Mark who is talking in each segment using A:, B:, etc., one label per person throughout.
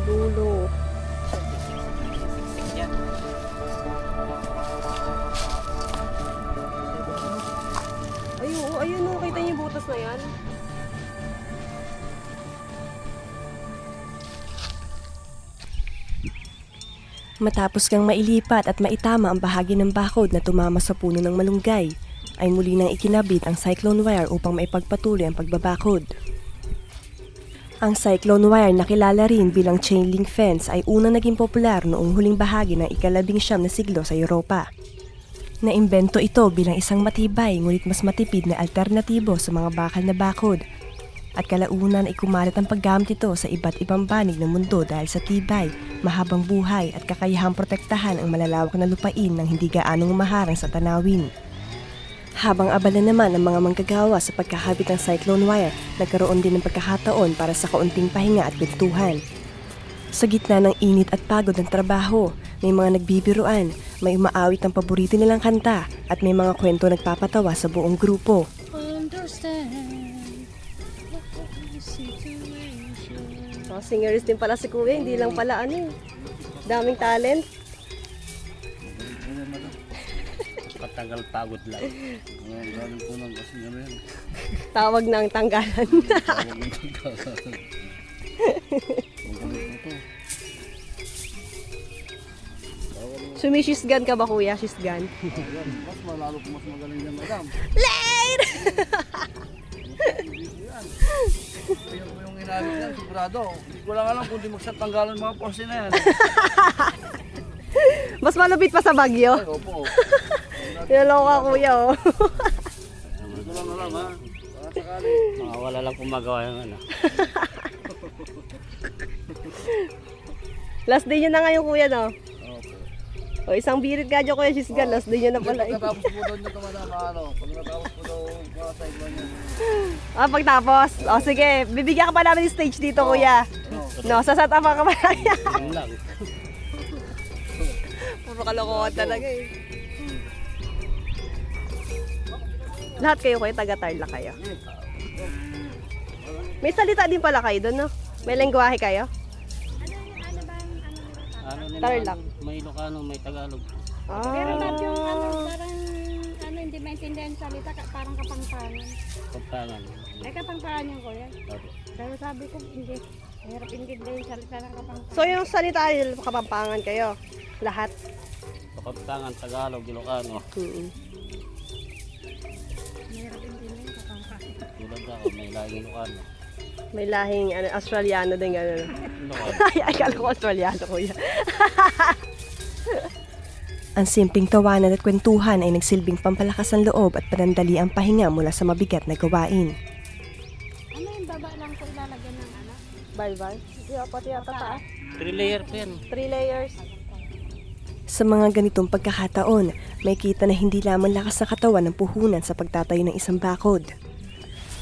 A: dulo. Ayun o, kita niyo yung butas na yan.
B: Matapos kang mailipat at maitama ang bahagi ng bakod na tumama sa puno ng malunggay, ay muli nang ikinabit ang cyclone wire upang maipagpatuloy ang pagbabakod. Ang cyclone wire na kilala rin bilang chain link fence ay unang naging popular noong huling bahagi ng ika-19 na siglo sa Europa. Naimbento ito bilang isang matibay ngunit mas matipid na alternatibo sa mga bakal na bakod, at kalaunan ay kumalat ang paggamit ito sa iba't ibang panig ng mundo dahil sa tibay, mahabang buhay at kakayahang protektahan ang malalawak na lupain ng hindi gaanong umaharang sa tanawin. Habang abala naman ang mga manggagawa sa pagkakabit ng cyclone wire, nagkaroon din ng pagkakataon para sa kaunting pahinga at kwentuhan. Sa gitna ng init at pagod ng trabaho, may mga nagbibiruan, may umaawit ng paborito nilang kanta at may mga kwento nagpapatawa sa buong grupo.
A: Singers din pala si Kuya, hindi lang pala daming talent.
C: Patagal pagod lang. Galing po ng kasi yan.
A: Tawag ng tanggalan.
C: Tawag ng tanggalan. Magaling po to.
A: Sumishisgan ka ba Kuya? Shisgan?
C: Mas malalo po mas magaling yan, madam.
A: Late!
C: Yan po yung ginamit yan, sigurado. Hindi ko lang alam kung di magsatanggalan mga poste na yan.
A: Mas malupit pa sa Bagyo.
C: Ay, opo.
A: Pinaloka Kuya oh.
C: Hindi ko lang alam ha. Baka sakali.
D: Mga wala lang kung magawa yung ano.
A: Last day nyo na ngayon Kuya no?
C: Opo.
A: O isang birit ka dyan Kuya Shisgan, last day nyo na pala eh.
C: Pagkatapos po doon nito madam, pag natapos po daw mga sideline yan.
A: Pagtapos. O sige, bibigyan ka pa namin yung stage dito Kuya. No, sasatama ka pa namin.
D: Yun lang.
A: Puro kalokohan talaga eh. Lahat kayo taga-Tarlac kayo. May salita din pala kayo doon, no? May lengguwahe kayo?
D: Ano nila,
A: Tarlac.
D: may Ilocano, may Tagalog.
E: Pero
A: Ah.
E: ba't yung parang hindi maintindihan salita, parang kapangpangan.
D: Pagtangan.
E: Ay, kapangpangan yung kuya. Pero sabi ko, hindi. Mahirap intindihan yung salita ng kapangpangan.
A: So yung salita ay Kapampangan kayo? Lahat?
D: Pagtangan, Tagalog, Ilocano.
E: Mahirap intindihan yung kapangpangan.
D: Tulad ako, may lahing Ilocano.
A: May lahing Australiano din gano'n.
D: Ilocano.
A: Ay, akala ko Australiano Kuya.
B: Ang simpleng tawanan at kwentuhan ay nagsilbing pampalakas ng loob at panandali ang pahinga mula sa mabigat na gawain.
E: Ano yung baba lang ko ilalagyan ng ano?
A: Bye-bye. Hindi pati yata taas.
D: 3 layer pa yan.
A: 3 layers.
B: Sa mga ganitong pagkakataon, may kita na hindi lamang lakas ng katawan ng puhunan sa pagtatayo ng isang bakod.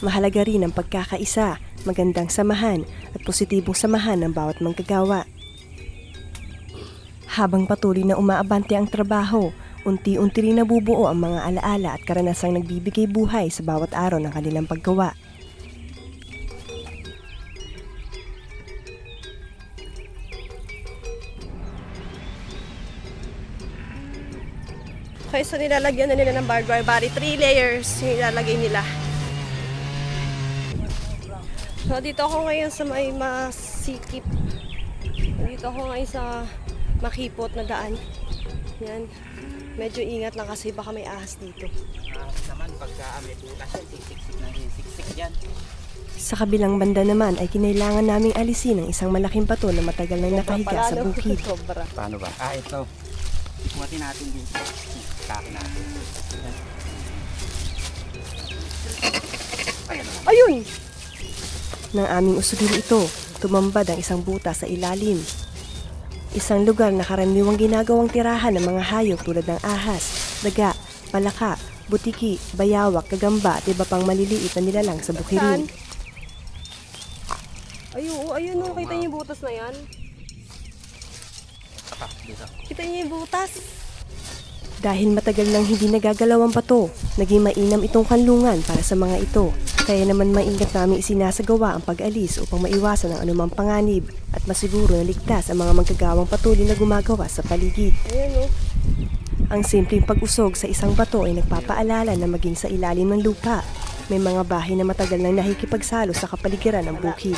B: Mahalaga rin ang pagkakaisa, magandang samahan at positibong samahan ng bawat manggagawa. Habang patuloy na umaabante ang trabaho, unti-unti rin nabubuo ang mga alaala at karanasang nagbibigay buhay sa bawat araw ng kanilang paggawa.
A: Okay, so nilalagyan na nila ng barbed wire body. 3 layers yung ilalagay nila. So, dito ako ngayon sa may masikip. Dito ako ngayon sa makipot na daan. Yan. Medyo ingat lang kasi baka may ahas dito.
F: Naman pagka may butas yan, siksik na siksik yan.
B: Sa kabilang banda naman ay kinailangan naming alisin ang isang malaking bato na matagal nang nakahiga sa bukid.
A: Sobra.
F: Paano ba? Ito. Kumatin natin dito. Kaki natin.
A: Ayun!
B: Nang aming usugin ito, tumambad ang isang butas sa ilalim. Isang lugar na karaniwang ginagawang tirahan ng mga hayop tulad ng ahas, daga, palaka, butiki, bayawak, kagamba at iba pang maliliit na nilalang sa bukirin.
A: Ayun o, kita niyo yung butas na yan? Kita niyo yung butas?
B: Dahil matagal nang hindi nagagalaw ang bato, naging mainam itong kanlungan para sa mga ito. Kaya naman maingat namin isinasagawa ang pag-alis upang maiwasan ang anumang panganib at masiguro na ligtas ang mga manggagawang patuloy na gumagawa sa paligid.
A: Ayan, oh.
B: Ang simpleng pag-usog sa isang bato ay nagpapaalala na maging sa ilalim ng lupa. May mga bahay na matagal nang nakikipagsalo sa kapaligiran ng bukid.